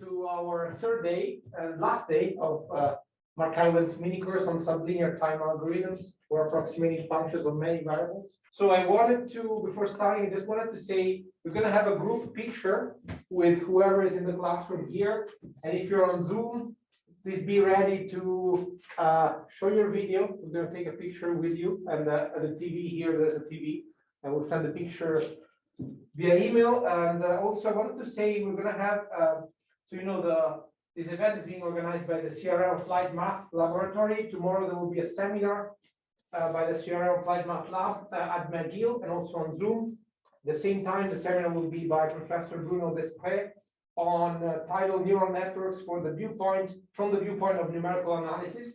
to our third day and last day of Mark Iwen's mini-course on sublinear-time algorithms for approximating functions of many variables. So I wanted to, before starting, I just wanted to say we're going to have a group picture with whoever is in the classroom here. And if you're on Zoom, please be ready to show your video. We're going to take a picture with you. And at the TV here, there's a TV. I will send the picture via email. And also, I wanted to say we're going to have, so you know, this event is being organized by the CRL Applied Math Laboratory. Tomorrow there will be a seminar by the CRL Applied Math Lab at McGill and also on Zoom. At the same time, the seminar will be by Professor Bruno Desprez on tidal neural networks from the viewpoint of numerical analysis.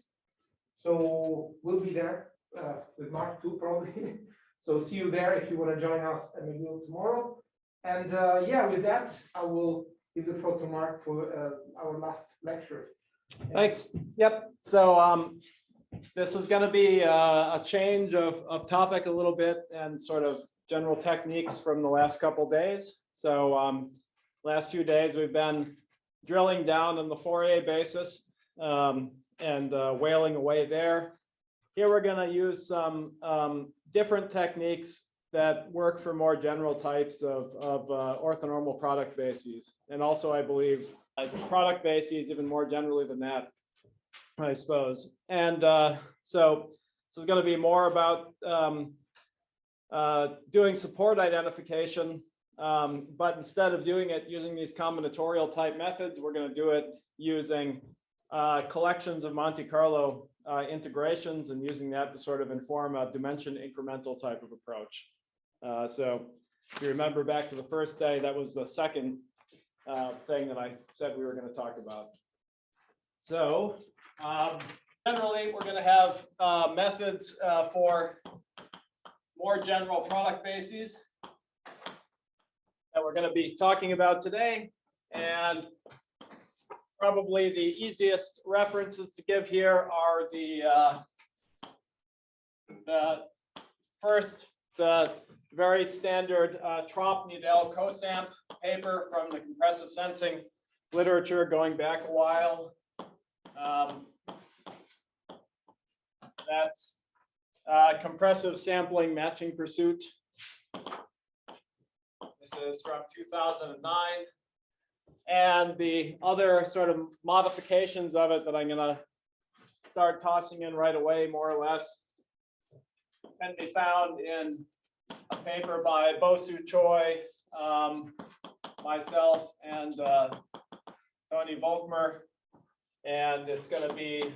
So we'll be there with Mark too, probably. So see you there if you want to join us at McGill tomorrow. And yeah, with that, I will give the floor to Mark for our last lecture. Thanks. Yep. So this is going to be a change of topic a little bit and sort of general techniques from the last couple of days. So last few days we've been drilling down on the Fourier basis and whaling away there. Here we're going to use some different techniques that work for more general types of orthonormal product bases. And also, I believe, product bases even more generally than that, I suppose. And so this is going to be more about doing support identification, but instead of doing it using these combinatorial type methods, we're going to do it using collections of Monte Carlo integrations and using that to sort of inform a dimension incremental type of approach. So if you remember back to the first day, that was the second thing that I said we were going to talk about. So generally, we're going to have methods for more general product bases that we're going to be talking about today. And probably the easiest references to give here are the very standard Tromp-Nidell-Cosamp paper from the compressive sensing literature going back a while. That's compressive sampling matching pursuit. This is from 2009. And the other sort of modifications of it that I'm going to start tossing in right away, more or less, can be found in a paper by Bo-Soo Choi, myself, and Tony Volkmer. And it's going to be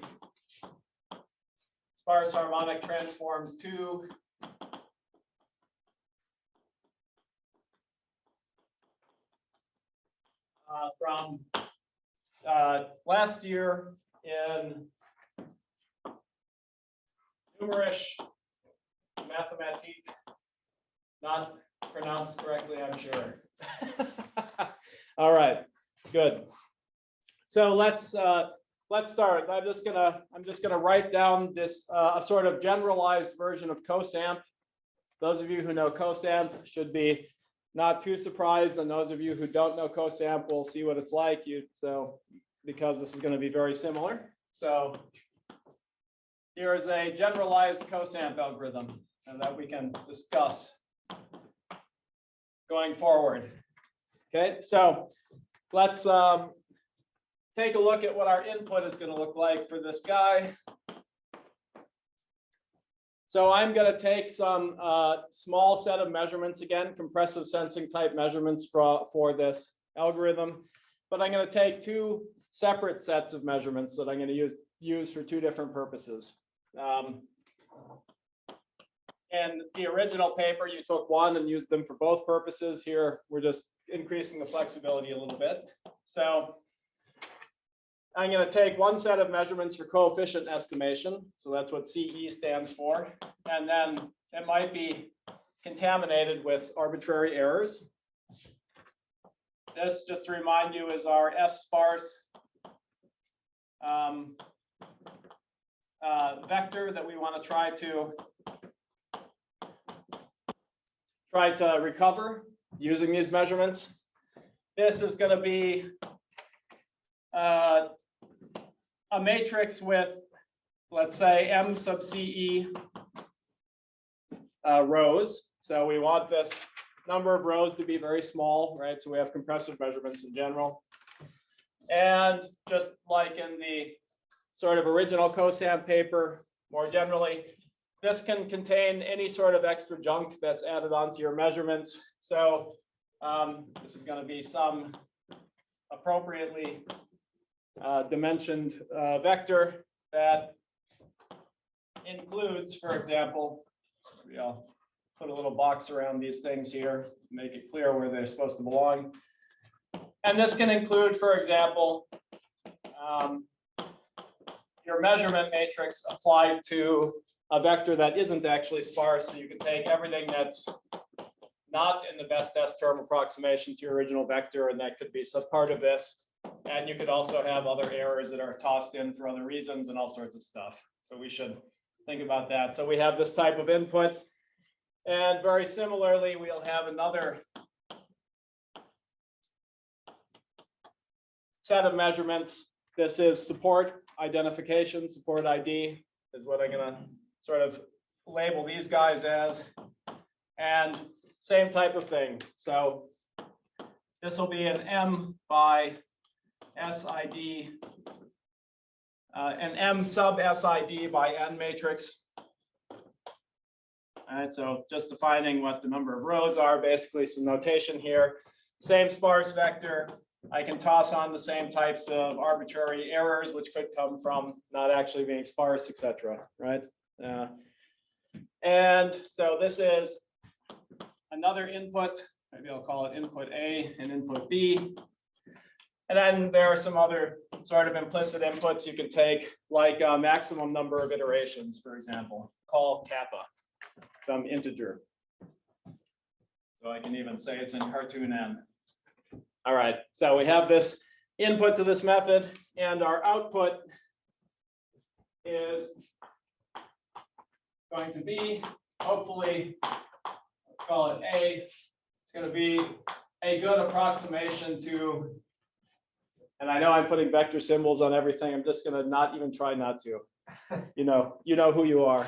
sparse harmonic transforms 2. From last year in Numerisch Mathématiques, not pronounced correctly, I'm sure. All right, good. So let's start. I'm just gonna write down this a sort of generalized version of Cosamp. Those of you who know Cosamp should be not too surprised, and those of you who don't know Cosamp will see what it's like. Because this is going to be very similar. So here is a generalized Cosamp algorithm that we can discuss going forward. Okay, so let's take a look at what our input is going to look like for this guy. So I'm going to take some small set of measurements, again, compressive sensing type measurements for this algorithm. But I'm going to take two separate sets of measurements that I'm going to use for two different purposes. In the original paper, you took one and used them for both purposes. Here, we're just increasing the flexibility a little bit. So I'm going to take one set of measurements for coefficient estimation. So that's what CE stands for. And then it might be contaminated with arbitrary errors. This, just to remind you, is our S-sparse vector that we want to try to recover using these measurements. This is going to be a matrix with, let's say, M sub CE rows. So we want this number of rows to be very small, right? So we have compressive measurements in general. And just like in the sort of original COSAM paper, more generally, this can contain any sort of extra junk that's added onto your measurements. So this is going to be some appropriately dimensioned vector that includes, for example, I'll put a little box around these things here, make it clear where they're supposed to belong. And this can include, for example, your measurement matrix applied to a vector that isn't actually sparse. So you can take everything that's not in the best S term approximation to your original vector, and that could be some part of this. And you could also have other errors that are tossed in for other reasons and all sorts of stuff. So we should think about that. So we have this type of input. And very similarly, we'll have another set of measurements. This is support identification, support ID is what I'm going to sort of label these guys as. And same type of thing. So this will be an M by SID, an M sub SID by N matrix. All right, so just defining what the number of rows are, basically some notation here. Same sparse vector. I can toss on the same types of arbitrary errors, which could come from not actually being sparse, etc. Right? And so this is another input. Maybe I'll call it input A and input B. And then there are some other sort of implicit inputs you can take, like a maximum number of iterations, for example. Call kappa, some integer. So I can even say it's in cartoon N. All right, so we have this input to this method, and our output is going to be, hopefully, let's call it A. It's going to be a good approximation to, and I know I'm putting vector symbols on everything. I'm just going to not even try not to. You know who you are.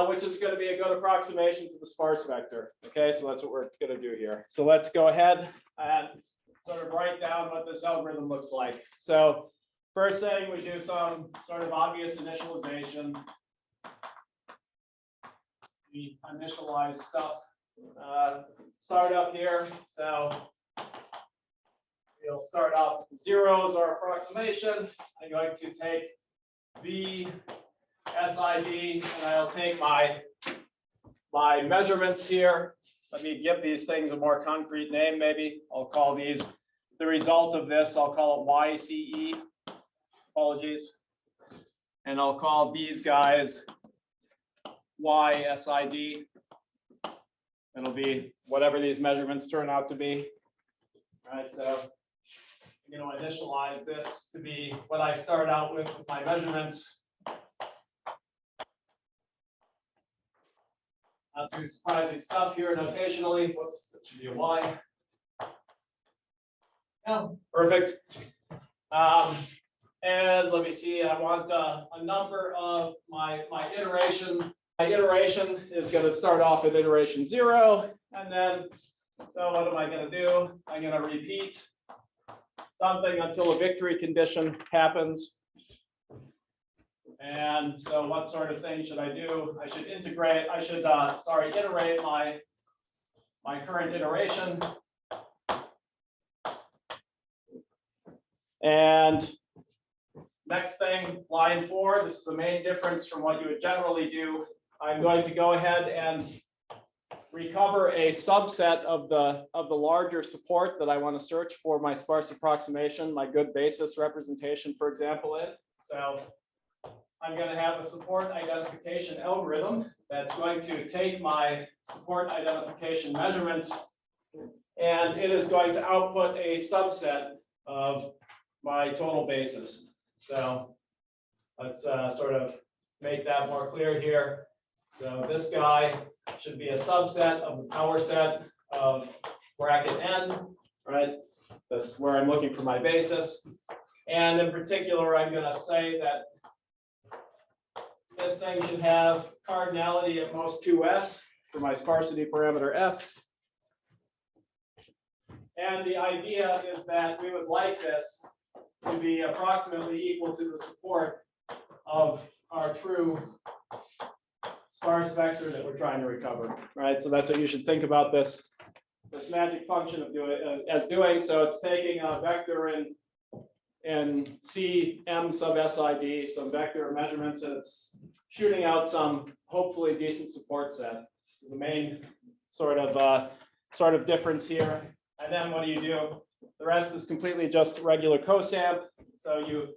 Which is going to be a good approximation to the sparse vector. Okay, so that's what we're going to do here. So let's go ahead and sort of write down what this algorithm looks like. So first thing, we do some sort of obvious initialization. We initialize stuff. Start up here. So we'll start off with 0 as our approximation. I'm going to take B SID, and I'll take my measurements here. Let me give these things a more concrete name, maybe. I'll call these, the result of this, I'll call it YCE. Apologies. And I'll call these guys YSID. It'll be whatever these measurements turn out to be. All right, so I'm going to initialize this to be what I start out with my measurements. Not too surprising stuff here notationally. Whoops, that should be a Y. Yeah, perfect. And let me see, I want a number of my iteration. My iteration is going to start off at iteration 0. And then, so what am I going to do? I'm going to repeat something until a victory condition happens. And so what sort of thing should I do? I should integrate, iterate my current iteration. And next thing, line 4, this is the main difference from what you would generally do. I'm going to go ahead and recover a subset of the larger support that I want to search for my sparse approximation, my good basis representation, for example, in. So I'm going to have a support identification algorithm that's going to take my support identification measurements, and it is going to output a subset of my total basis. So let's sort of make that more clear here. So this guy should be a subset of the power set of bracket n. right? That's where I'm looking for my basis. And in particular, I'm going to say that this thing should have cardinality at most 2s for my sparsity parameter s. And the idea is that we would like this to be approximately equal to the support of our true sparse vector that we're trying to recover, right? So that's what you should think about this magic function of doing. So it's taking a vector in CM sub SID, some vector measurements, and it's shooting out some hopefully decent support set. This is the main sort of difference here. And then what do? The rest is completely just regular cosamp. So you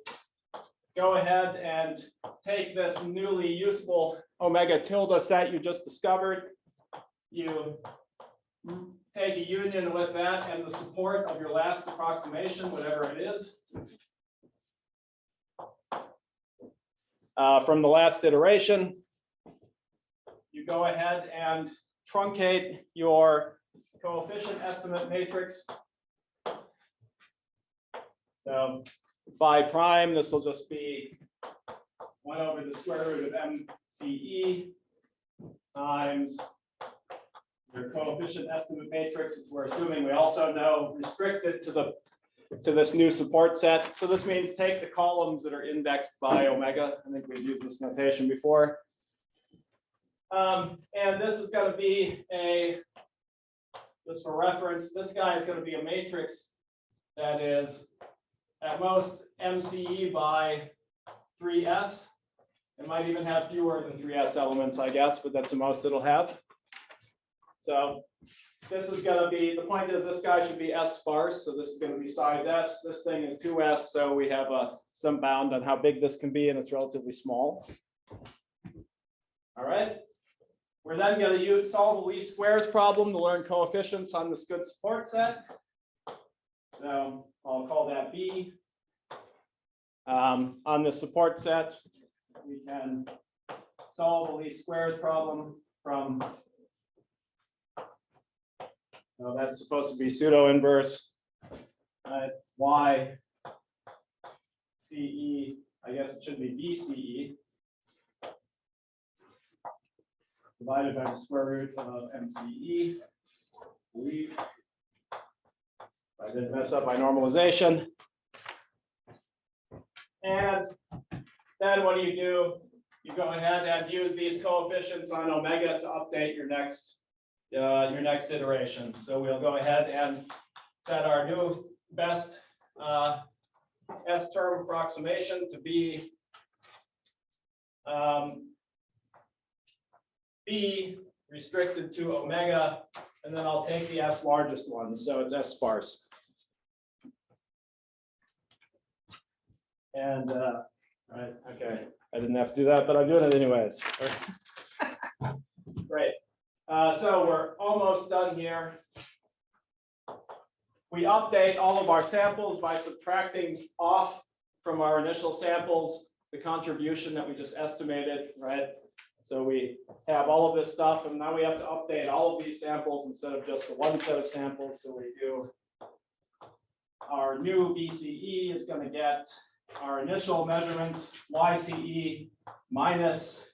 go ahead and take this newly useful omega tilde set you just discovered. You take a union with that and the support of your last approximation, whatever it is. From the last iteration, you go ahead and truncate your coefficient estimate matrix. So phi prime, this will just be 1 over the square root of MCE times your coefficient estimate matrix, which we're assuming we also know restricted to this new support set. So this means take the columns that are indexed by omega. I think we've used this notation before. And this is going to be just for reference, this guy is going to be a matrix that is at most MCE by 3s. It might even have fewer than 3s elements, I guess, but that's the most it'll have. So this is going to be, the point is this guy should be S sparse. So this is going to be size S. This thing is 2s. So we have some bound on how big this can be, and it's relatively small. All right. We're then going to solve a least squares problem to learn coefficients on this good support set. So I'll call that B. On the support set, we can solve a least squares problem from, so that's supposed to be pseudo inverse Y CE, I guess it should be BCE, divided by the square root of MCE. Believe I didn't mess up my normalization. And then what do? You go ahead and use these coefficients on omega to update your next iteration. So we'll go ahead and set our new best S-term approximation to be B restricted to omega, and then I'll take the S largest one, so it's S sparse. And right, okay, I didn't have to do that, but I'm doing it anyways. Great. So we're almost done here. We update all of our samples by subtracting off from our initial samples the contribution that we just estimated, right? So we have all of this stuff, and now we have to update all of these samples instead of just the one set of samples. So we do our new BCE is going to get our initial measurements, YCE minus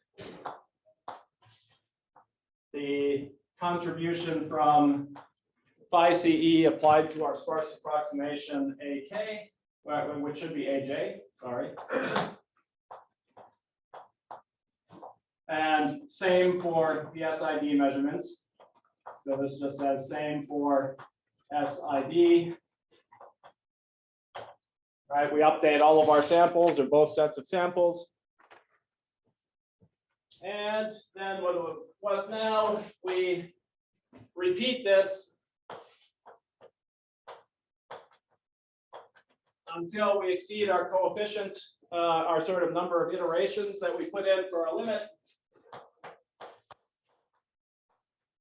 the contribution from phi CE applied to our sparse approximation AK, which should be AJ, sorry. And same for the SID measurements. So this just says same for SID. Right, we update all of our samples or both sets of samples. And then what now? We repeat this until we exceed our coefficient, our sort of number of iterations that we put in for our limit.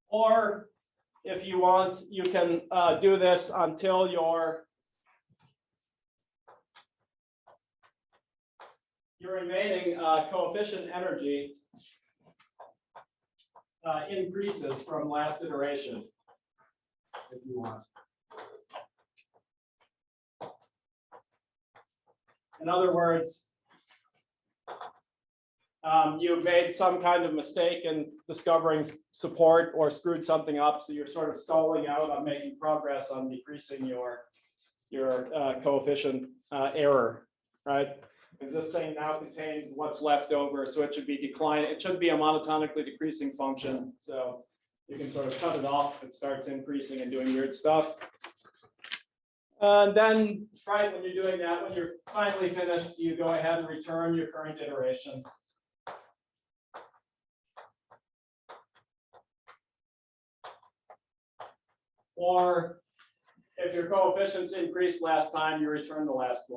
Or if you want, you can do this until your remaining coefficient energy increases from last iteration, if you want. In other words, you made some kind of mistake in discovering support or screwed something up, so you're sort of stalling out on making progress on decreasing your coefficient error, right? Because this thing now contains what's left over, so it should be declining. It should be a monotonically decreasing function, so you can sort of cut it off if it starts increasing and doing weird stuff. And then, right, when you're doing that, when you're finally finished, you go ahead and return your current iteration. Or if your coefficients increased last time, you return the last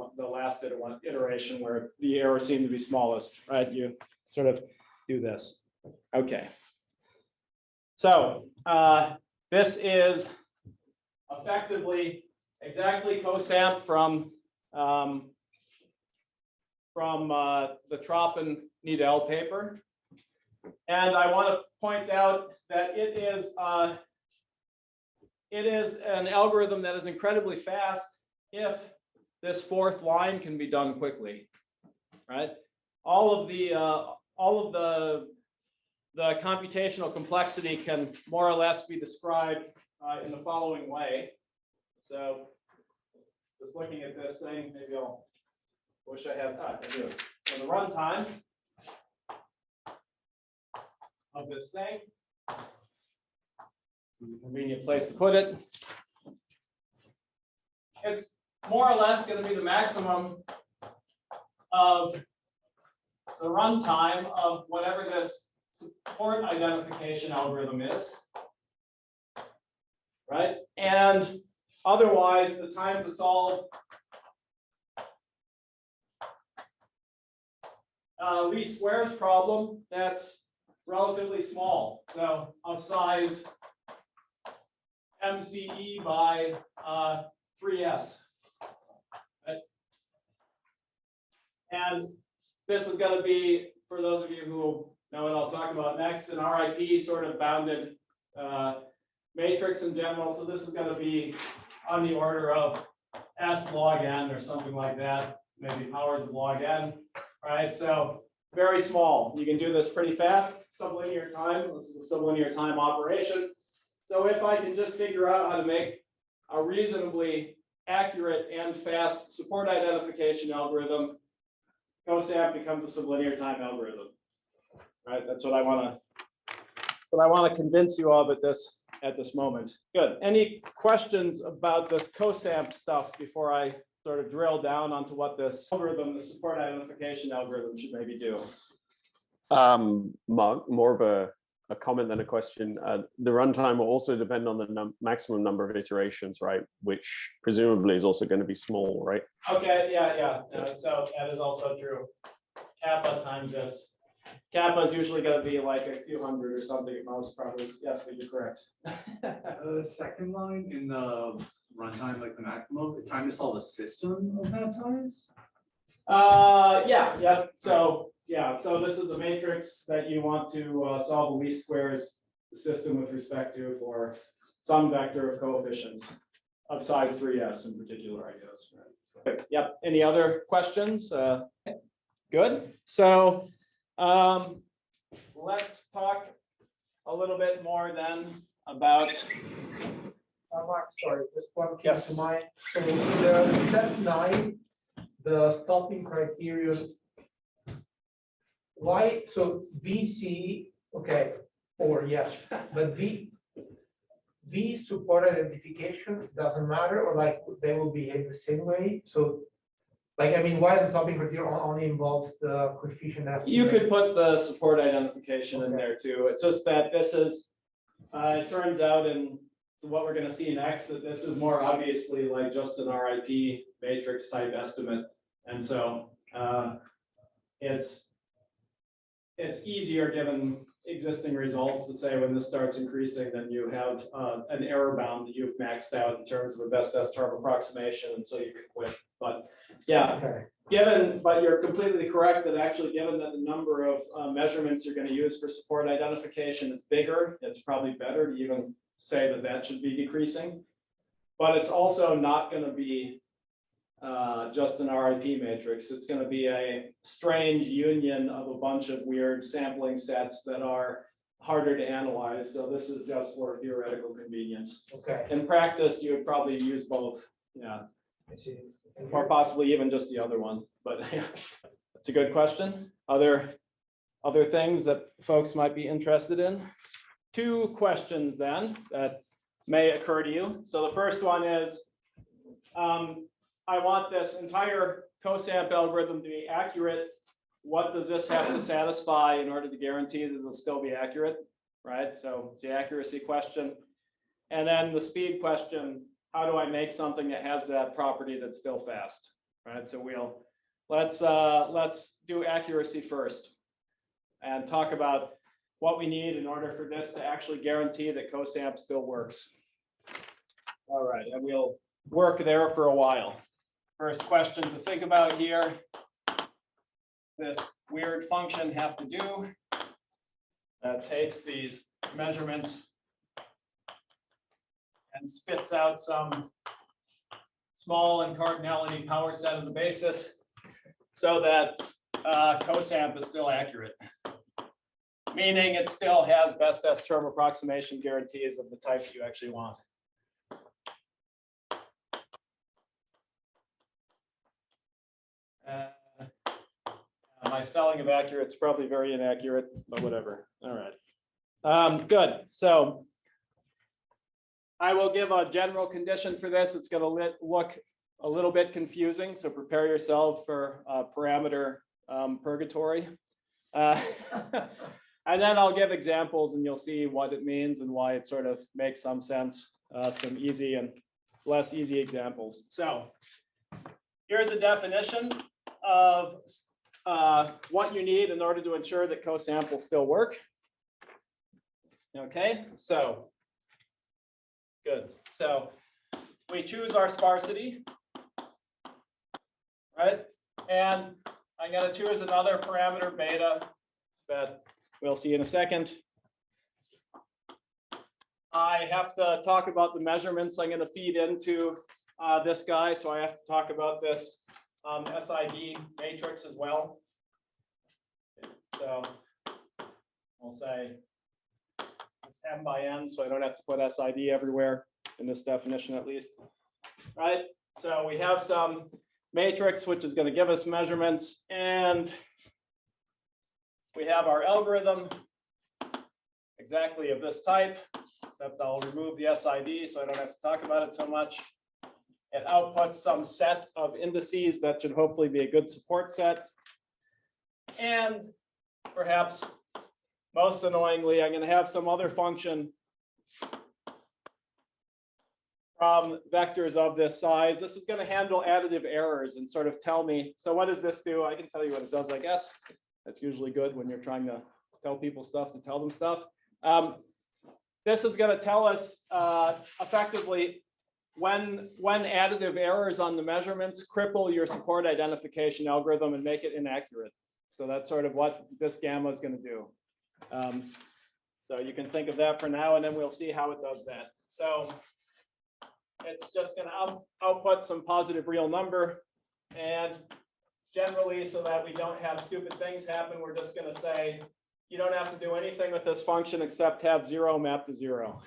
iteration where the error seemed to be smallest, right? You sort of do this. Okay. So this is effectively exactly cosamp from the Trop and Needell paper. And I want to point out that it is an algorithm that is incredibly fast if this fourth line can be done quickly, right? All of the computational complexity can more or less be described in the following way. So just looking at this thing, maybe I'll wish I had, I do. So the runtime of this thing. This is a convenient place to put it. It's more or less going to be the maximum of the runtime of whatever this support identification algorithm is, right? And otherwise, the time to solve least squares problem, that's relatively small. So of size MCE by 3s. Right? And this is going to be, for those of you who know what I'll talk about next, an RIP sort of bounded matrix in general. So this is going to be on the order of S log n or something like that, maybe powers of log n, right? So very small. You can do this pretty fast. Sublinear time. This is a sublinear time operation. So if I can just figure out how to make a reasonably accurate and fast support identification algorithm, cosamp becomes a sublinear time algorithm. Right? That's what I want to convince you of at this moment. Good. Any questions about this cosamp stuff before I sort of drill down onto what this algorithm, the support identification algorithm, should maybe do? Mark, more of a comment than a question. The runtime will also depend on the maximum number of iterations, right? Which presumably is also going to be small, right? Okay, yeah. So that is also true. Kappa times this. Kappa is usually going to be like a few hundred or something at most, probably. Yes, but you're correct. The second line in the runtime, like the maximum, the time to solve a system of that size? Yeah. So this is a matrix that you want to solve the least squares system with respect to for some vector of coefficients of size 3s in particular, I guess. Right? So, yep. Any other questions? Good. So let's talk a little bit more then about. Mark, sorry, just one came Yes. to mind. So the step 9, the stopping criterion. Why? So VC, okay, or yes, but V support identification doesn't matter, or like they will behave the same way. So, like, I mean, why is the stopping criterion only involves the coefficient estimate? You could put the support identification in there too. It's just that this is, it turns out in what we're going to see next that this is more obviously like just an RIP matrix type estimate. And so it's easier given existing results to say when this starts increasing, then you have an error bound that you've maxed out in terms of a best S-term approximation, and so you can quit. But yeah, Okay. but you're completely correct that actually given that the number of measurements you're going to use for support identification is bigger, it's probably better to even say that that should be decreasing. But it's also not going to be just an RIP matrix. It's going to be a strange union of a bunch of weird sampling sets that are harder to analyze. So this is just for theoretical convenience. Okay, In practice, you would probably use both. Yeah, I see. or possibly even just the other one. But yeah, that's a good question. Other things that folks might be interested in? Two questions then that may occur to you. So the first one is, I want this entire COSAMP algorithm to be accurate. What does this have to satisfy in order to guarantee that it'll still be accurate, right? So it's the accuracy question. And then the speed question, how do I make something that has that property that's still fast, right? So let's do accuracy first and talk about what we need in order for this to actually guarantee that COSAMP still works. All right, and we'll work there for a while. First question to think about here, this weird function have to do that takes these measurements and spits out some small incardinality power set of the basis so that COSAMP is still accurate, meaning it still has best S term approximation guarantees of the type you actually want. My spelling of accurate is probably very inaccurate, but whatever. All right. Good. So I will give a general condition for this. It's going to look a little bit confusing, so prepare yourself for parameter purgatory. And then I'll give examples, and you'll see what it means and why it sort of makes some sense. Some easy and less easy examples. So here's a definition of what you need in order to ensure that COSAMP will still work. Okay, so good. So we choose our sparsity, right? And I'm going to choose another parameter beta that we'll see in a second. I have to talk about the measurements I'm going to feed into this guy, so I have to talk about this SID matrix as well. So we'll say it's M by N, so I don't have to put SID everywhere in this definition at least. Right? So we have some matrix which is going to give us measurements, and we have our algorithm exactly of this type, except I'll remove the SID so I don't have to talk about it so much. It outputs some set of indices that should hopefully be a good support set. And perhaps most annoyingly, I'm going to have some other function from vectors of this size. This is going to handle additive errors and sort of tell me, so what does this do? I can tell you what it does, I guess. That's usually good when you're trying to tell people stuff to tell them stuff. This is going to tell us effectively when additive errors on the measurements cripple your support identification algorithm and make it inaccurate. So that's sort of what this gamma is going to do. So you can think of that for now, and then we'll see how it does that. So it's just going to output some positive real number. And generally, so that we don't have stupid things happen, we're just going to say, you don't have to do anything with this function except have 0 mapped to 0.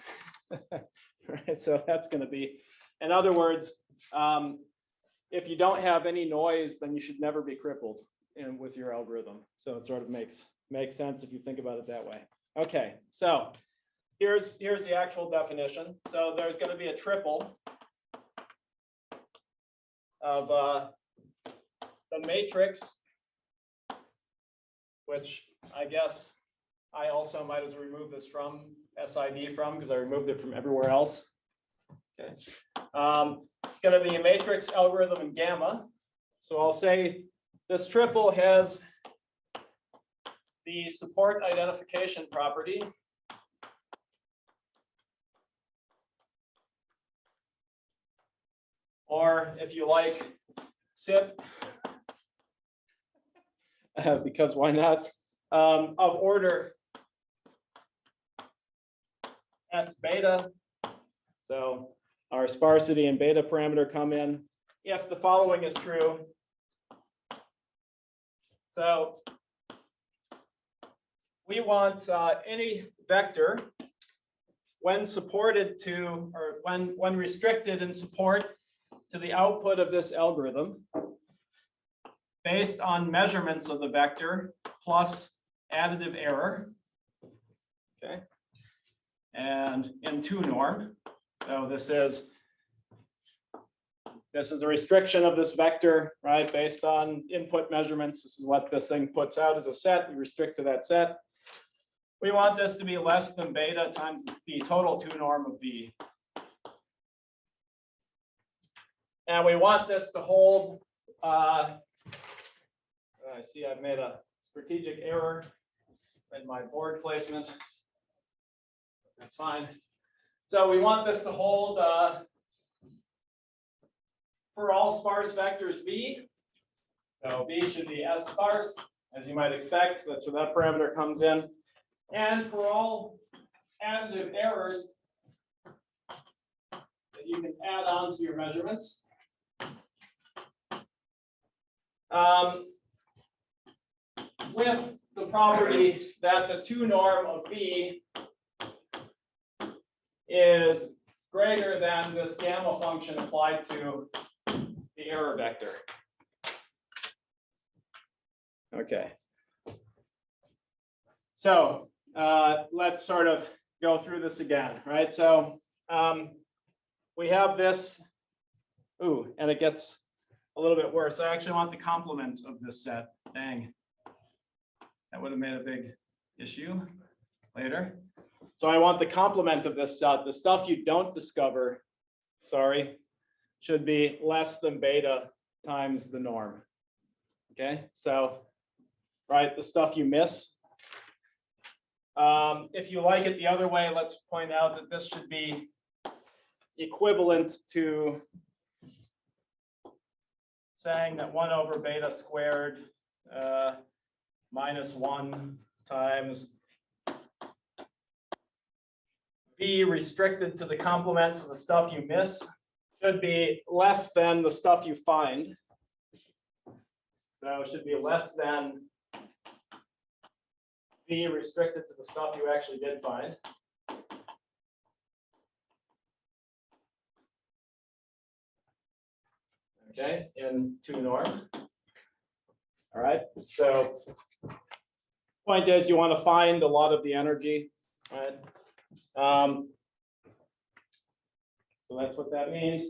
Right, so that's going to be, in other words, if you don't have any noise, then you should never be crippled with your algorithm. So it sort of makes sense if you think about it that way. Okay, so here's the actual definition. So there's going to be a triple of the matrix, which I guess I also might as well remove this from SID from, because I removed it from everywhere else. Okay, it's going to be a matrix algorithm in gamma. So I'll say this triple has the support identification property. Or if you like, SIP, because why not, of order S beta. So our sparsity and beta parameter come in. if the following is true. So we want any vector when supported to, or when restricted in support to the output of this algorithm based on measurements of the vector plus additive error, okay, and in 2 norm. So this is a restriction of this vector, right, based on input measurements. This is what this thing puts out as a set. We restrict to that set. We want this to be less than beta times the total 2 norm of V. And we want this to hold, I see I've made a strategic error in my board placement. That's fine. So we want this to hold for all sparse vectors V. So V should be S sparse, as you might expect. That's where that parameter comes in. And for all additive errors that you can add on to your measurements, with the property that the 2 norm of V is greater than this gamma function applied to the error vector. Okay. So let's sort of go through this again, right? So we have this, and it gets a little bit worse. I actually want the complement of this set. Dang. That would have made a big issue later. So I want the complement of this set. The stuff you don't discover, sorry, should be less than beta times the norm. Okay, so, right, the stuff you miss. If you like it the other way, let's point out that this should be equivalent to saying that 1 over beta squared minus 1 times V restricted to the complements of the stuff you miss should be less than the stuff you find. So it should be less than V restricted to the stuff you actually did find. Okay, in 2 norm. All right, so point is you want to find a lot of the energy, right? So that's what that means.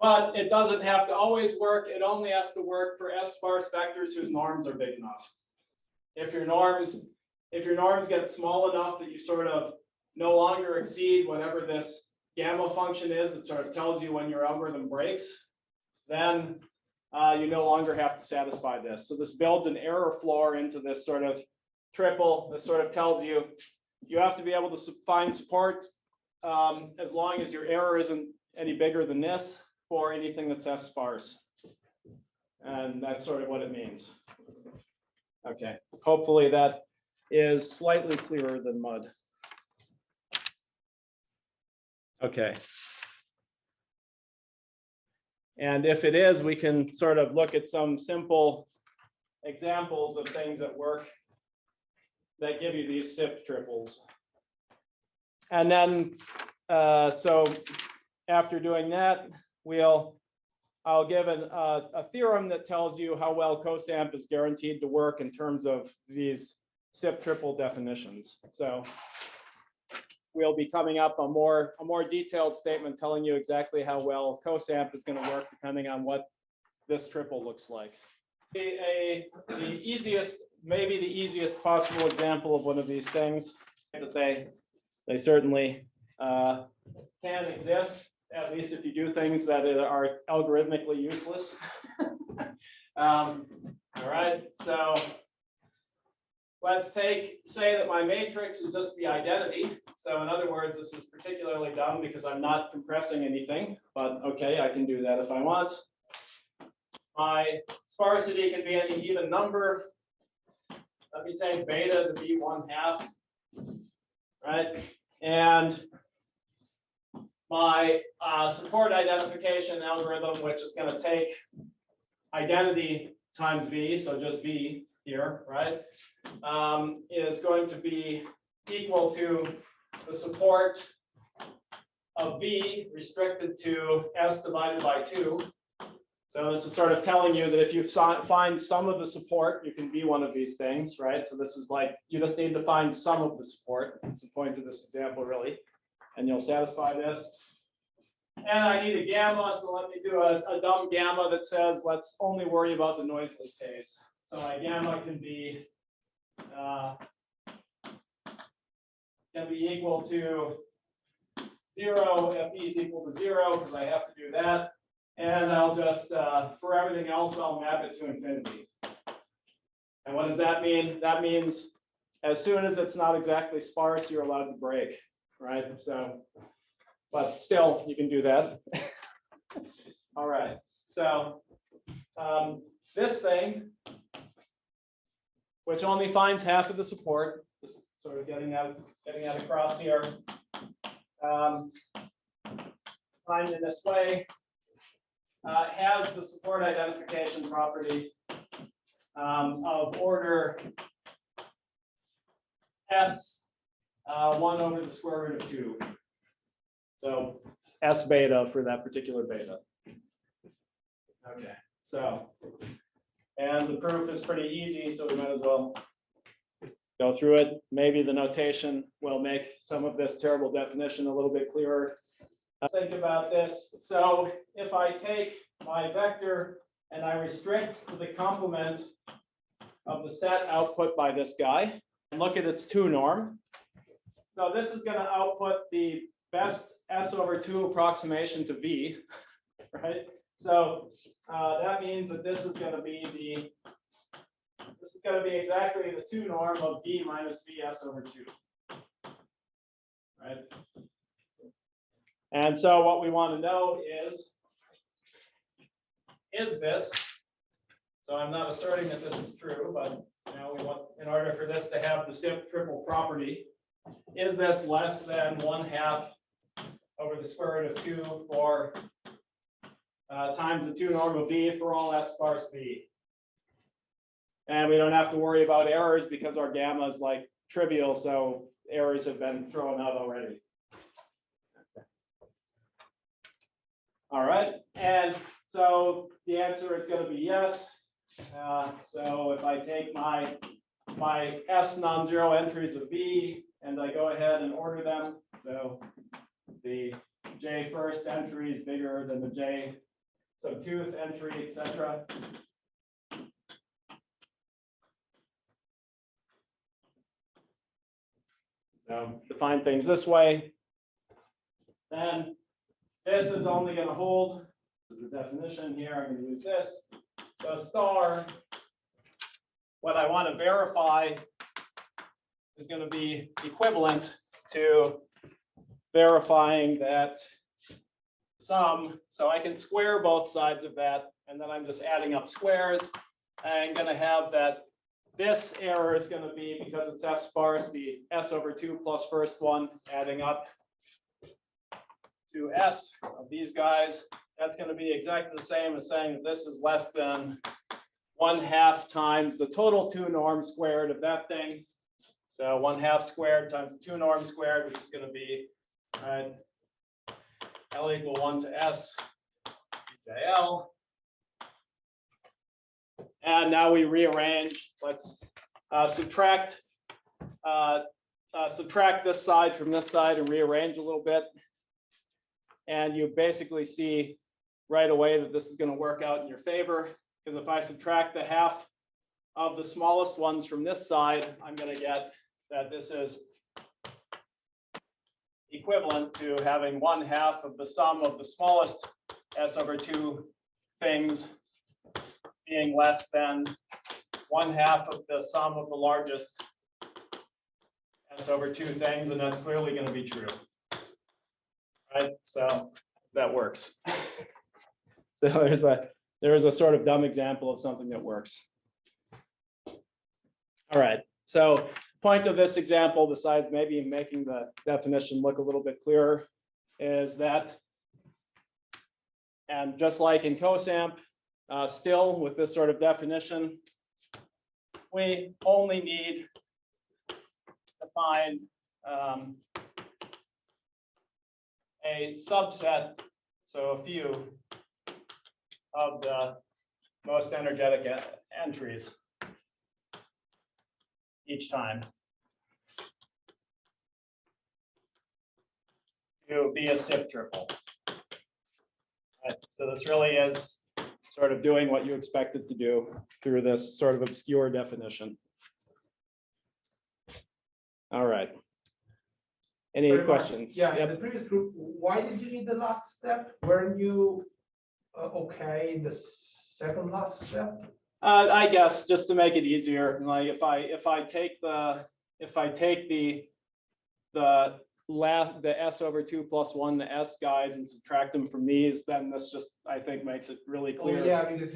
But it doesn't have to always work. It only has to work for S sparse vectors whose norms are big enough. If your norms get small enough that you sort of no longer exceed whatever this gamma function is, it sort of tells you when your algorithm breaks, then you no longer have to satisfy this. So this builds an error floor into this sort of triple. This sort of tells you you have to be able to find support as long as your error isn't any bigger than this for anything that's S sparse. And that's sort of what it means. Okay, hopefully that is slightly clearer than mud. Okay. And if it is, we can sort of look at some simple examples of things that work that give you these SIP triples. And then, so after doing that, I'll give a theorem that tells you how well cosamp is guaranteed to work in terms of these SIP triple definitions. So we'll be coming up a more detailed statement telling you exactly how well cosamp is going to work depending on what this triple looks like. The easiest, maybe the easiest possible example of one of these things that they certainly can exist, at least if you do things that are algorithmically useless. All right, so let's say that my matrix is just the identity. So in other words, this is particularly dumb because I'm not compressing anything, but okay, I can do that if I want. My sparsity can be any even number. Let me take beta to be 1/2, right? And my support identification algorithm, which is going to take identity times V, so just V here, right, is going to be equal to the support of V restricted to S divided by 2. So this is sort of telling you that if you find some of the support, you can be one of these things, right? So this is like, you just need to find some of the support. That's the point of this example, really. And you'll satisfy this. And I need a gamma, so let me do a dumb gamma that says, let's only worry about the noiseless case. So my gamma can be equal to 0 if E is equal to 0, because I have to do that. And I'll just, for everything else, I'll map it to infinity. And what does that mean? That means as soon as it's not exactly sparse, you're allowed to break, right? So, but still, you can do that. All right. So this thing, which only finds half of the support, just sort of getting that across here, find in this way, has the support identification property of order S 1 over the square root of 2. So S beta for that particular beta. Okay, so, and the proof is pretty easy, so we might as well go through it. Maybe the notation will make some of this terrible definition a little bit clearer. Think about this. So if I take my vector and I restrict to the complement of the set output by this guy and look at its 2 norm. So this is going to output the best S over 2 approximation to V, right? So that means that this is going to be exactly the 2 norm of V minus Vs over 2, right? And so what we want to know is this, so I'm not asserting that this is true, but we want, in order for this to have the SIP triple property, is this less than 1/2 over the square root of 2 for times the 2 norm of V for all S sparse V? And we don't have to worry about errors because our gamma is like trivial, so errors have been thrown out already. All right, and so the answer is going to be yes. So if I take my S non-zero entries of V and I go ahead and order them, so the J first entry is bigger than the J sub 2th entry, etc. So define things this way, then this is only going to hold. This is the definition here. I'm going to use this. So star, what I want to verify is going to be equivalent to verifying that sum. So I can square both sides of that, and then I'm just adding up squares. I'm going to have that this error is going to be, because it's S sparse, the S over 2 plus first one adding up to S of these guys. That's going to be exactly the same as saying that this is less than 1/2 times the total 2 norm squared of that thing. So 1/2 squared times the 2 norm squared, which is going to be L equal 1 to S to L. And now we rearrange. Let's subtract this side from this side and rearrange a little bit. And you basically see right away that this is going to work out in your favor, because if I subtract the half of the smallest ones from this side, I'm going to get that this is equivalent to having 1/2 of the sum of the smallest S over 2 things being less than 1/2 of the sum of the largest S over 2 things, and that's clearly going to be true. Right, so that works. So there's a sort of dumb example of something that works. All right, so point of this example, besides maybe making the definition look a little bit clearer, is that, and just like in COSAMP, still with this sort of definition, we only need to find a subset, so a few of the most energetic entries each time to be a SIP triple. Right, so this really is sort of doing what you expect it to do through this sort of obscure definition. All right. Any Very much. questions? Yeah, in Yep. the previous group, why did you need the last step? Weren't you okay in the second last step? I guess just to make it easier, like if I take the S over 2 plus 1, the S guys, and subtract them from these, then this just, I think, makes it really Oh, clear. yeah, because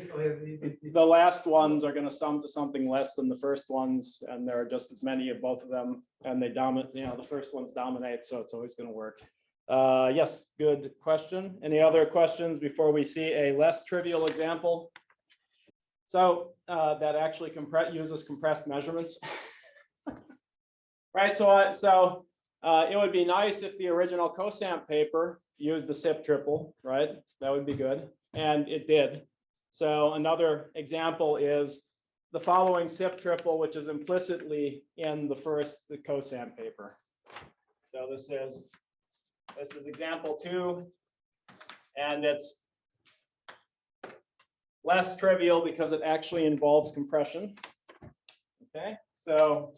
The last ones are going to sum to something less than the first ones, and there are just as many of both of them, and they dominate. You know, the first ones dominate, so it's always going to work. Yes, good question. Any other questions before we see a less trivial example? So that actually uses compressed measurements, right? So it would be nice if the original COSAMP paper used the SIP triple, right? That would be good, and it did. So another example is the following SIP triple, which is implicitly in the COSAMP paper. So this is example 2, and it's less trivial because it actually involves compression. Okay, so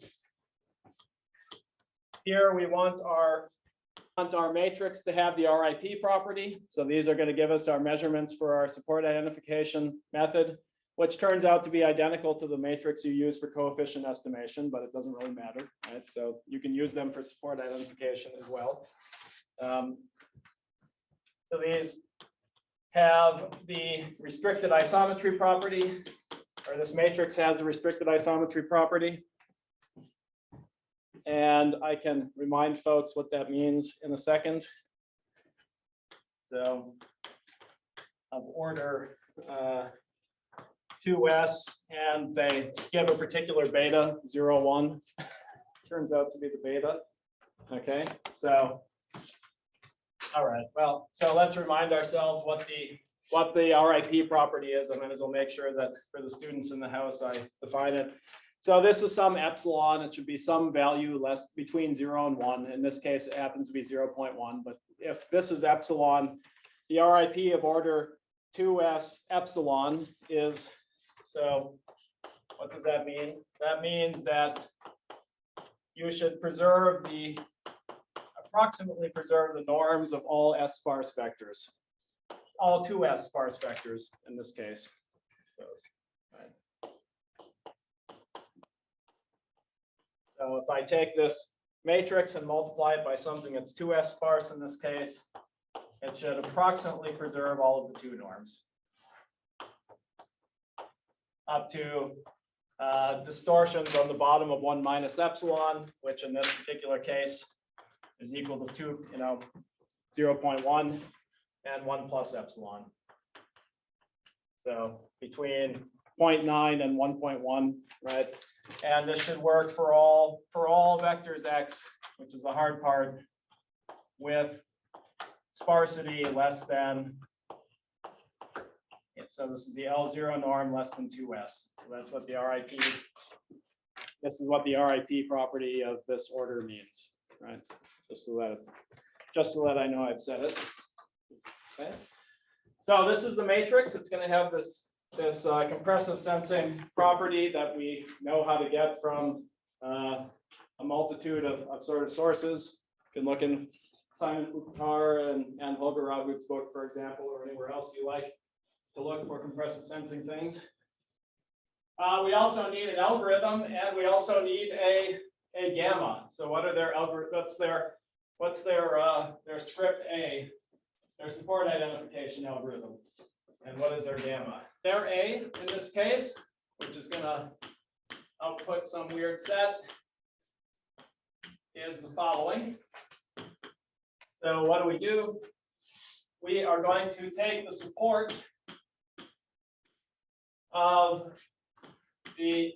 here we want our matrix to have the RIP property. So these are going to give us our measurements for our support identification method, which turns out to be identical to the matrix you use for coefficient estimation, but it doesn't really matter, right? So you can use them for support identification as well. So these have the restricted isometry property, or this matrix has a restricted isometry property. And I can remind folks what that means in a second. So of order 2s, and they give a particular beta 0, 1. Turns out to be the beta. Okay, so all right, well, so let's remind ourselves what the RIP property is. I might as well make sure that for the students in the house, I define it. So this is some epsilon. It should be some value less between 0 and 1. In this case, it happens to be 0.1. But if this is epsilon, the RIP of order 2s epsilon is, so what does that mean? That means that you should approximately preserve the norms of all S sparse vectors, all 2s sparse vectors in this case. Right. So if I take this matrix and multiply it by something that's 2s sparse in this case, it should approximately preserve all of the 2 norms up to distortions on the bottom of 1 minus epsilon, which in this particular case is equal to 2, 0.1 and 1 plus epsilon. So between 0.9 and 1.1, right? And this should work for all vectors x, which is the hard part, with sparsity less than. So this is the L0 norm less than 2s. So that's what the RIP. This is what the RIP property of this order means, right? Just so that I know I've said it. Okay. So this is the matrix. It's going to have this compressive sensing property that we know how to get from a multitude of sort of sources. You can look in Simon Fukar and Holger Rahut's book, for example, or anywhere else you like to look for compressive sensing things. We also need an algorithm, and we also need a gamma. So what are their algorithms? What's their script A, their support identification algorithm, and what is their gamma? Their A in this case, which is going to output some weird set, is the following. So what do? We are going to take the support of the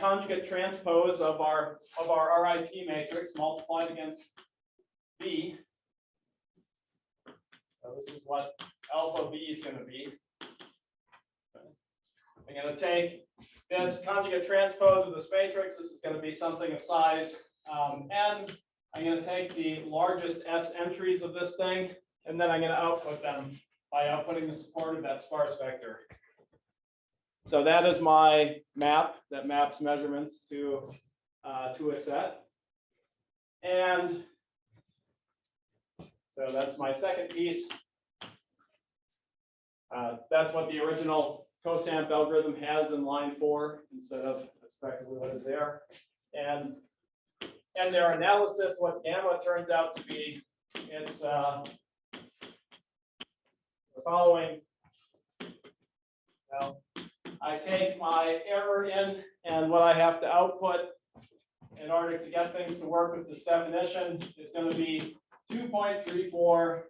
conjugate transpose of our RIP matrix multiplied against B. So this is what alpha B is going to be. I'm going to take this conjugate transpose of this matrix. This is going to be something of size n. I'm going to take the largest S entries of this thing, and then I'm going to output them by outputting the support of that sparse vector. So that is my map that maps measurements to a set. And so that's my second piece. That's what the original cosamp algorithm has in line 4 instead of effectively what is there. And their analysis, what gamma turns out to be, it's the following. Now, I take my error in, and what I have to output in order to get things to work with this definition is going to be 2.34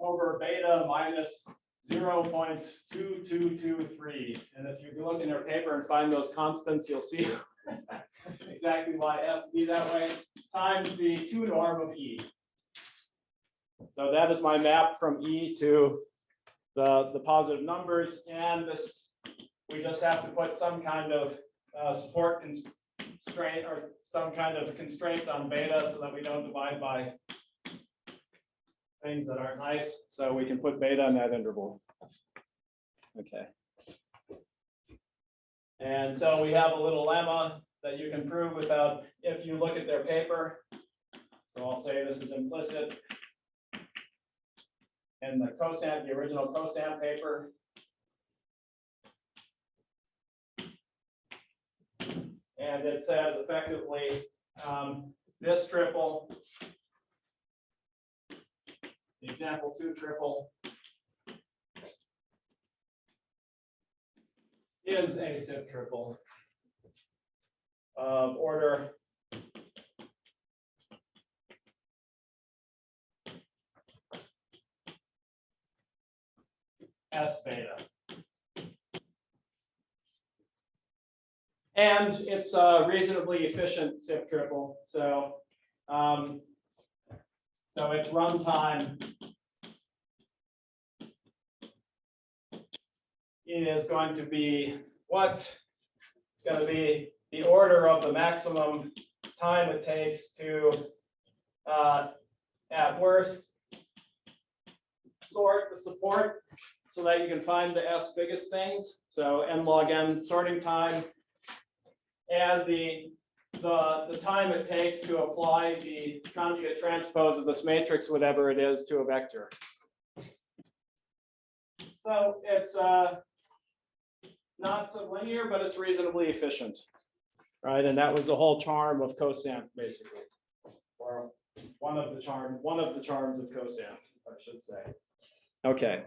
over beta minus 0.2223. And if you look in your paper and find those constants, you'll see exactly why it has to be that way, times the 2 norm of E. So that is my map from E to the positive numbers, and this we just have to put some kind of support constraint or some kind of constraint on beta so that we don't divide by things that aren't nice. So we can put beta in that interval. Okay. And so we have a little lemma that you can prove without, if you look at their paper. So I'll say this is implicit in the cosamp, the original cosamp paper. And it says effectively this triple, the example 2 triple, is a SIP triple of order S beta. And it's a reasonably efficient SIP triple. So, so its runtime is going to be what? It's going to be the order of the maximum time it takes to, at worst, sort the support so that you can find the S biggest things. So n log n sorting time, and the time it takes to apply the conjugate transpose of this matrix, whatever it is, to a vector. So it's not so linear, but it's reasonably efficient, right? And that was the whole charm of cosamp, basically, or one of the charms of cosamp, I should say. Okay.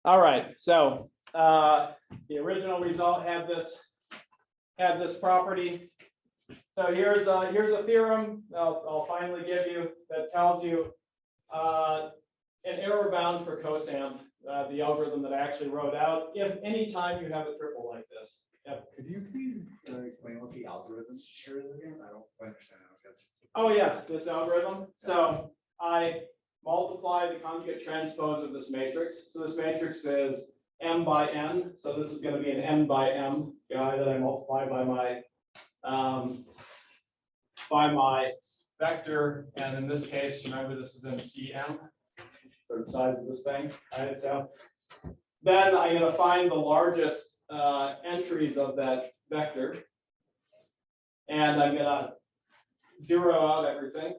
All right. So the original result had this property. So here's a theorem I'll finally give you that tells you an error bound for cosamp, the algorithm that I actually wrote out, if any time you have a triple like this. Yep. Could you please explain what the algorithm here is again? I don't quite understand how it gets. Oh yes, this algorithm. So I multiply the conjugate transpose of this matrix. So this matrix is m by n. So this is going to be an n by m guy that I multiply by my vector. And in this case, remember this is in Cm, for the size of this thing. Right. So then I'm going to find the largest entries of that vector, and I'm going to zero out everything.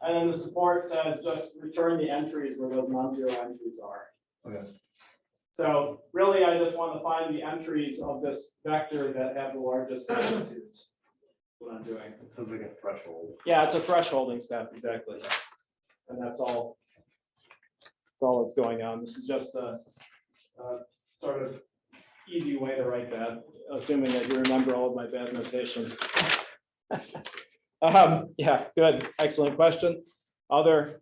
And then the support says just return the entries where those non-zero entries are. Okay. So really, I just want to find the entries of this vector that have the largest magnitudes. What I'm doing. It sounds like a threshold. Yeah, it's a thresholding step, exactly. And that's all. That's all that's going on. This is just a sort of easy way to write that, assuming that you remember all of my bad notation. Yeah, good, excellent question. Other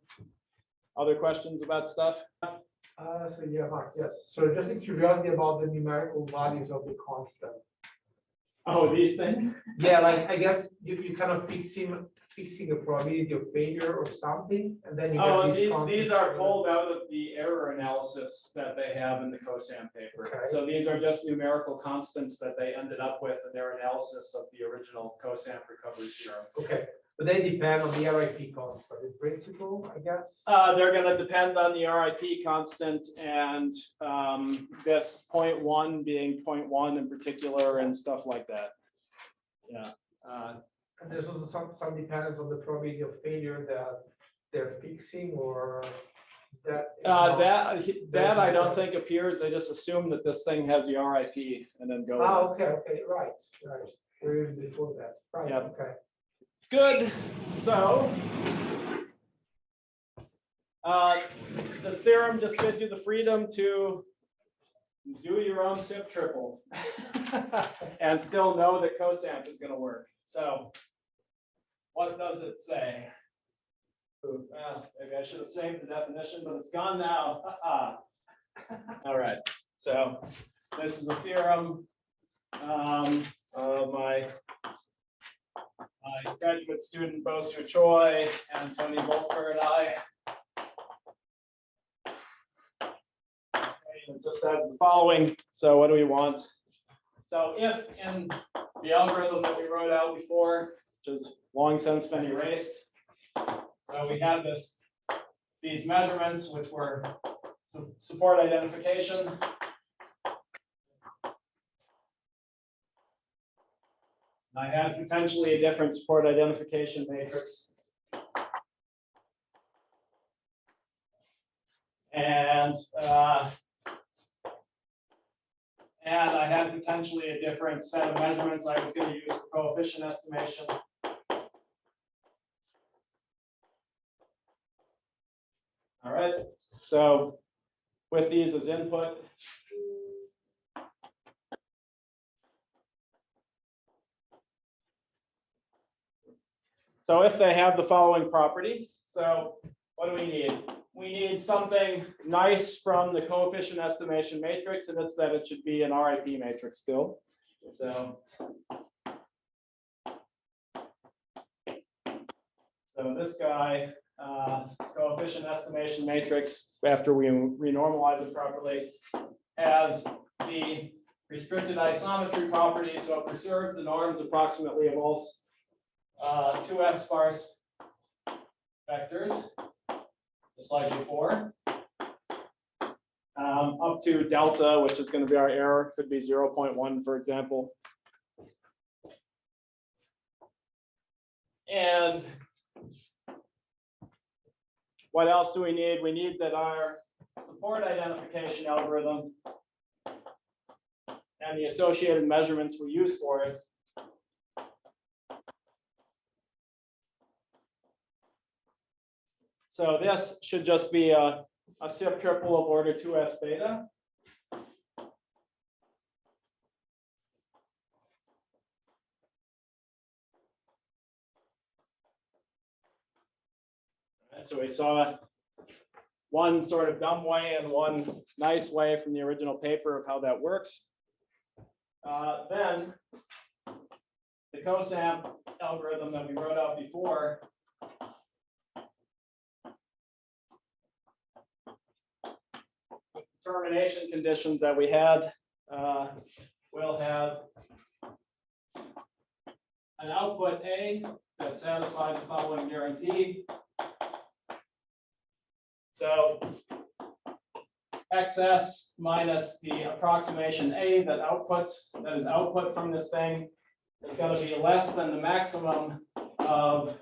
questions about stuff? So yeah, Mark, yes. So just a curiosity about the numerical values of the constant. Oh, these things? Yeah, like I guess you kind of fixing a probability of failure or something, and then you Oh, get these these constants. are pulled out of the error analysis that they have in the COSAM paper. Okay. So these are just numerical constants that they ended up with in their analysis of the original COSAM recovery theorem. Okay, but they depend on the RIP constant in principle, I guess. They're going to depend on the RIP constant and this 0.1 being 0.1 in particular and stuff like that. Yeah. And there's also some dependence on the probability of failure that they're fixing, or that. is not- That I don't think appears. They just assume that this thing has the RIP and then go. Ah, okay, right. We're even before that, right, Yep. okay. Good. So this theorem just gives you the freedom to do your own SIP triple and still know that cosam is going to work. So what does it say? Ooh, maybe I should have saved the definition, but it's gone now. All right. So this is a theorem of my graduate student Bo Soo Choi and Tony Volker and I. It just says the following. So what do we want? So if in the algorithm that we wrote out before, which has long since been erased, so we had these measurements which were support identification. I had potentially a different support identification matrix. And I had potentially a different set of measurements I was going to use for coefficient estimation. All right, so with these as input, so if they have the following property, so what do we need? We need something nice from the coefficient estimation matrix, and it's that it should be an RIP matrix still. So this guy, this coefficient estimation matrix, after we renormalize it properly, has the restricted isometry property, so it preserves the norms approximately of all 2S sparse vectors, just like before, up to delta, which is going to be our error, could be 0.1, for example. And what else do we need? We need that our support identification algorithm and the associated measurements we use for it so this should just be a SIP triple of order 2S beta. And so we saw one sort of dumb way and one nice way from the original paper of how that works. Then the cosam algorithm that we wrote out before termination conditions that we had will have an output A that satisfies the following guarantee. So XS minus the approximation A that is output from this thing is going to be less than the maximum of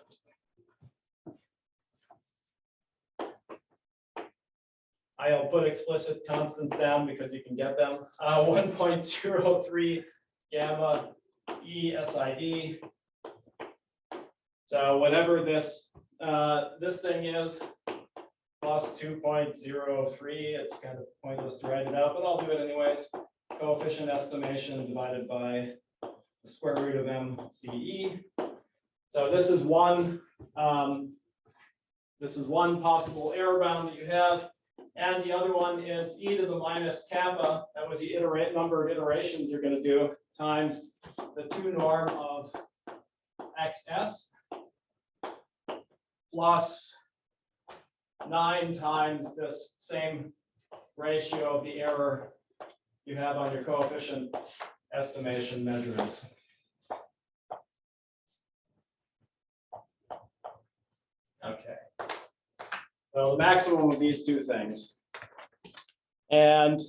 I'll put explicit constants down because you can get them. 1.03 gamma ESID. So whatever this thing is, plus 2.03, it's kind of pointless to write it out, but I'll do it anyways. Coefficient estimation divided by the square root of MCE. So this is one possible error bound that you have. And the other one is e to the minus kappa. That was the number of iterations you're going to do times the 2 norm of xs plus 9 times this same ratio of the error you have on your coefficient estimation measurements. Okay. So the maximum of these two things. And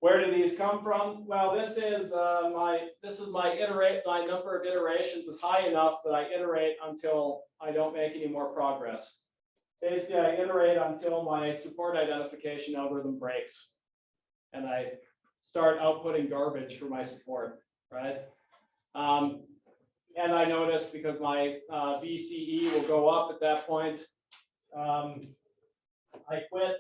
where do these come from? Well, this is my number of iterations is high enough that I iterate until I don't make any more progress. Basically, I iterate until my support identification algorithm breaks, and I start outputting garbage for my support, right? And I notice because my VCE will go up at that point, I quit.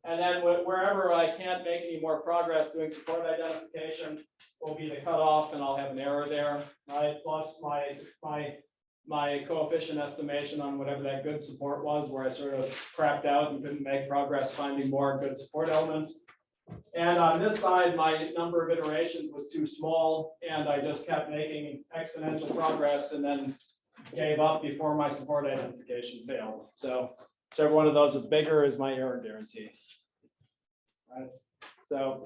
And then wherever I can't make any more progress doing support identification will be the cutoff, and I'll have an error there, right? Plus my coefficient estimation on whatever that good support was, where I sort of crapped out and couldn't make progress finding more good support elements. And on this side, my number of iterations was too small, and I just kept making exponential progress and then gave up before my support identification failed. So whichever one of those is bigger is my error guarantee. Right. So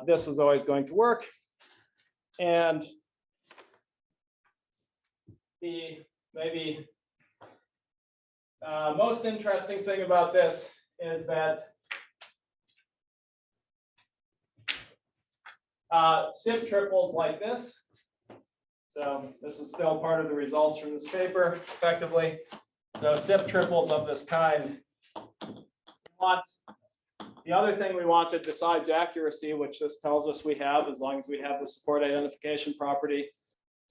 this is always going to work. And the maybe most interesting thing about this is that SIP triples like this. So this is still part of the results from this paper, effectively. So SIP triples of this kind. The other thing we wanted besides accuracy, which this tells us we have, as long as we have the support identification property,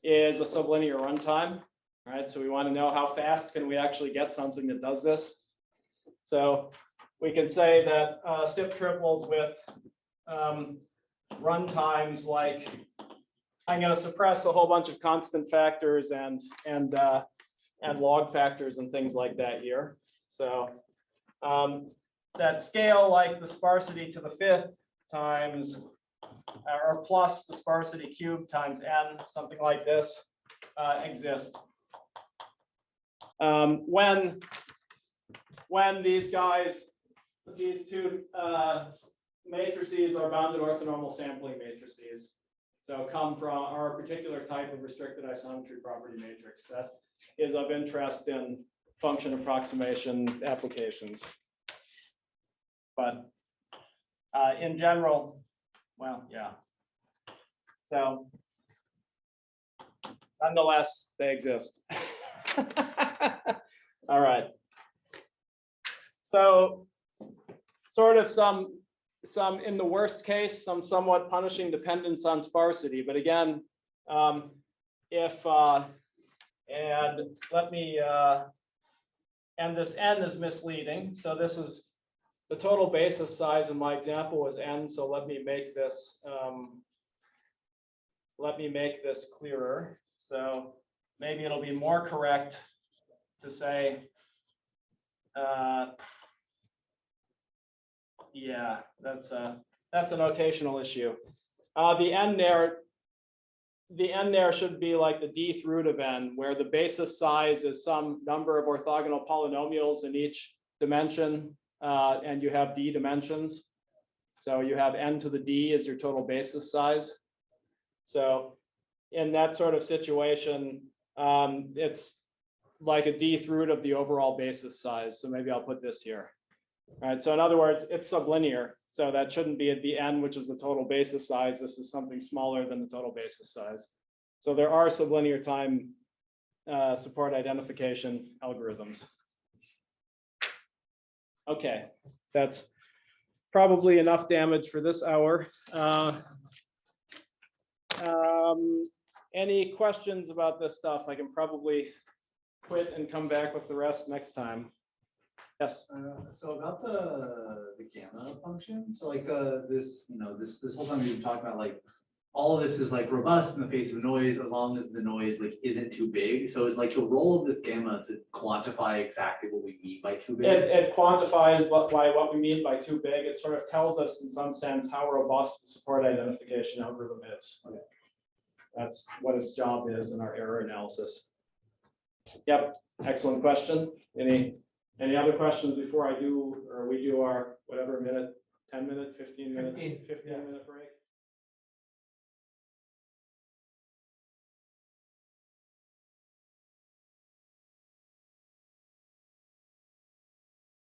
is a sublinear runtime. Right? So we want to know how fast can we actually get something that does this. So we can say that SIP triples with runtimes like, I'm going to suppress a whole bunch of constant factors and log factors and things like that here. So that scale, like the sparsity to the 5th times or plus the sparsity cubed times n, something like this, exist. When these two matrices are bounded orthonormal sampling matrices, so come from our particular type of restricted isometry property matrix that is of interest in function approximation applications. But in general, well, yeah. So nonetheless, they exist. All right. So sort of some in the worst case, some somewhat punishing dependence on sparsity. But again, and let me, and this n is misleading. So this is the total basis size in my example was n. So let me make this clearer. So maybe it'll be more correct to say, yeah, that's a notational issue. The n there should be like the dth root of n, where the basis size is some number of orthogonal polynomials in each dimension, and you have d dimensions. So you have n to the d is your total basis size. So in that sort of situation, it's like a dth root of the overall basis size. So maybe I'll put this here. All right, so in other words, it's sublinear. So that shouldn't be at the n, which is the total basis size. This is something smaller than the total basis size. So there are sublinear time support identification algorithms. Okay, that's probably enough damage for this hour. Any questions about this stuff? I can probably quit and come back with the rest next time. Yes. So about the gamma function, so like this whole time we've been talking about like all of this is like robust in the face of noise as long as the noise like isn't too big. So it's like the role of this gamma to quantify exactly what we mean by too big. It quantifies what we mean by too big. It sort of tells us in some sense how robust the support identification algorithm is. Okay. That's what its job is in our error analysis. Yep, excellent question. Any other questions before I do, or we do our whatever minute, 10-minute, 15-minute, 15-minute break?